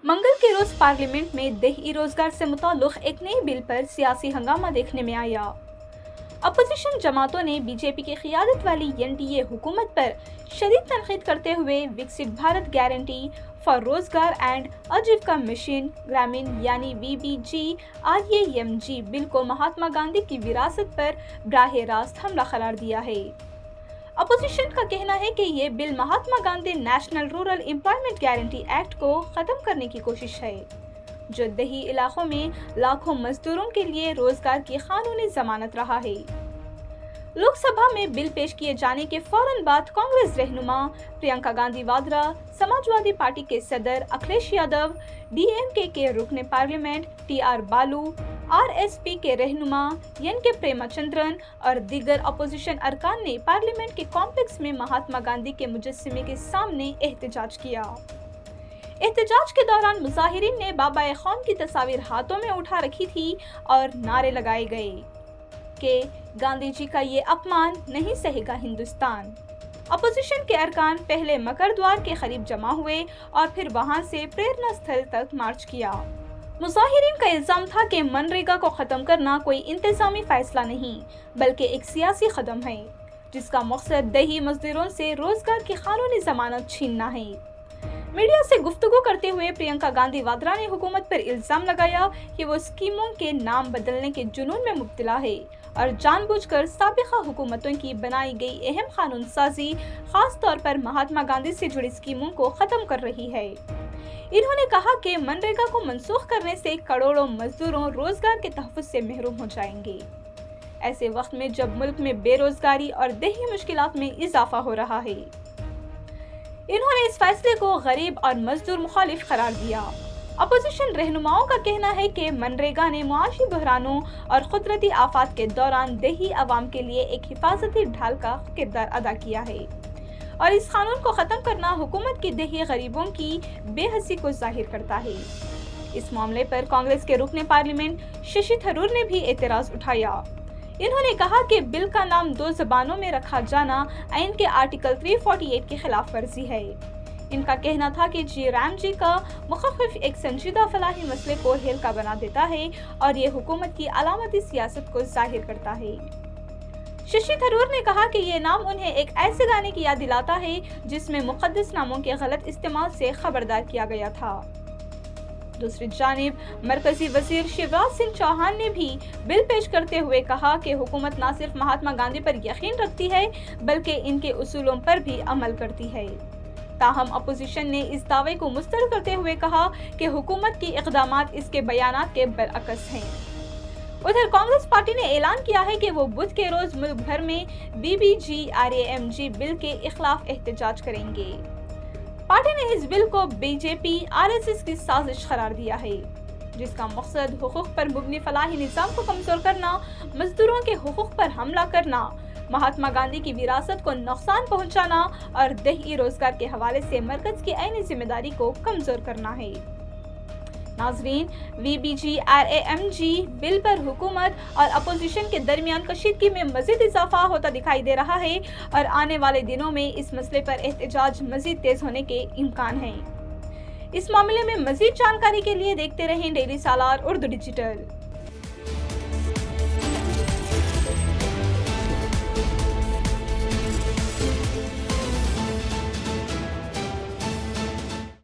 मंगल के रोज पार्लियामेंट में देही रोजगार से मुताल्लिक एक नए बिल पर सियासी हंगामा देखने में आया। अपोजिशन जमातों ने बीजेपी की क़ियादत वाली एनडीए हुकूमत पर शदीद तनकीद करते हुए विकसित भारत गारंटी फॉर रोजगार एंड आजीविका मिशन ग्रामीण यानी VBGRAMG बिल को महात्मा गांधी की विरासत पर बराह रास्त हमला करार दिया है। अपोजिशन का कहना है कि ये बिल Mahatma Gandhi national rural employment guarantee act को ख़त्म करने की कोशिश है, जो देही इलाकों में लाखों मजदूरों के लिए रोजगार की कानूनी जमानत रहा है। लोकसभा में बिल पेश किए जाने के फौरन बाद कांग्रेस रहनुमा प्रियंका गांधी वाड्रा, समाजवादी पार्टी के सदर अखिलेश यादव, DMK के रुकने पार्लियामेंट TR बालू, RSP के रहनुमा NK प्रेमचंद्रन और दीगर अपोजिशन अरकान ने पार्लियामेंट के कॉम्प्लेक्स में महात्मा गांधी के मुजस्समे के सामने एहतजाज किया। एहतजाज के दौरान मुजाहिरीन ने बाबा कौम की तस्वीर हाथों में उठा रखी थी और नारे लगाए गए कि गांधी जी का ये अपमान नहीं सहेगा हिंदुस्तान। अपोजिशन के अरकान पहले मकर द्वार के करीब जमा हुए और फिर वहां से प्रेरणा स्थल तक मार्च किया। मुजाहिरीन का इल्जाम था कि मनरेगा को ख़त्म करना कोई इंतजामी फैसला नहीं बल्कि एक सियासी कदम है, जिसका मकसद देही मजदूरों से रोजगार की कानूनी जमानत छीनना है। मीडिया से गुफ्तगू करते हुए प्रियंका गांधी वाड्रा ने हुकूमत पर इल्जाम लगाया कि वो स्कीमों के नाम बदलने के जुनून में मुब्तला है और जानबूझकर साबिका हुकूमतों की बनाई गई अहम कानून साजी खास तौर पर महात्मा गांधी से जुड़ी स्कीमों को ख़त्म कर रही है। इन्होंने कहा कि मनरेगा को मनसूख करने से करोड़ों मजदूरों रोजगार के तहफ़्फ़ुज़ से महरूम हो जाएंगे, ऐसे वक्त में जब मुल्क में बेरोजगारी और देही मुश्किलात में इजाफा हो रहा है। इन्होंने इस फैसले को गरीब और मजदूर मुखालिफ करार दिया। अपोजिशन रहनुमाओं का कहना है कि मनरेगा ने मुआशी बहरानों और कुदरती आफात के दौरान देही अवाम के लिए एक हिफाजती ढाल का किरदार अदा किया है और इस कानून को ख़त्म करना हुकूमत की देही गरीबों की बेहसी को जाहिर करता है। इस मामले पर कांग्रेस के रुकने पार्लियामेंट शशि थरूर ने भी एतराज़ उठाया। इन्होंने कहा कि बिल का नाम 2 ज़बानों में रखा जाना आइन के आर्टिकल 348 की खिलाफ वर्जी है। इनका कहना था कि GRAMG का मुखफ़िफ़ एक संजीदा फलाही मसले को हेल्का बना देता है और ये हुकूमत की अलामती सियासत को जाहिर करता है। शशि थरूर ने कहा कि ये नाम उन्हें एक ऐसे गाने की याद दिलाता है जिसमें मुक़द्दस नामों के गलत इस्तेमाल से खबरदार किया गया था। दूसरी जानिब मरकजी वजीर शिवराज सिंह चौहान ने भी बिल पेश करते हुए कहा कि हुकूमत न सिर्फ महात्मा गांधी पर यकीन रखती है बल्कि इनके उसूलों पर भी अमल करती है। ताहम अपोजिशन ने इस दावे को मुस्तरद करते हुए कहा कि हुकूमत की इक़दामात इसके बयानात के बरअक्स हैं। उधर कांग्रेस पार्टी ने ऐलान किया है कि वो बुध के रोज मुल्क भर में VBGRAMG बिल के खिलाफ एहतजाज करेंगे। पार्टी ने इस बिल को BJP RSS की साजिश करार दिया है, जिसका मकसद हुकूक पर मुबनी फलाही निज़ाम को कमजोर करना, मजदूरों के हुकूक पर हमला करना, महात्मा गांधी की विरासत को नुकसान पहुंचाना और देही रोजगार के हवाले से मरकज की आईनी जिम्मेदारी को कमजोर करना है। नाजरीन, VBGRAMG बिल पर हुकूमत और अपोजिशन के दरमियान कशीदगी में मजीद इजाफा होता दिखाई दे रहा है और आने वाले दिनों में इस मसले पर एहतजाज मजीद तेज होने के इम्कान हैं। इस मामले में मजीद जानकारी के लिए देखते रहें डेली सालार उर्दू डिजिटल।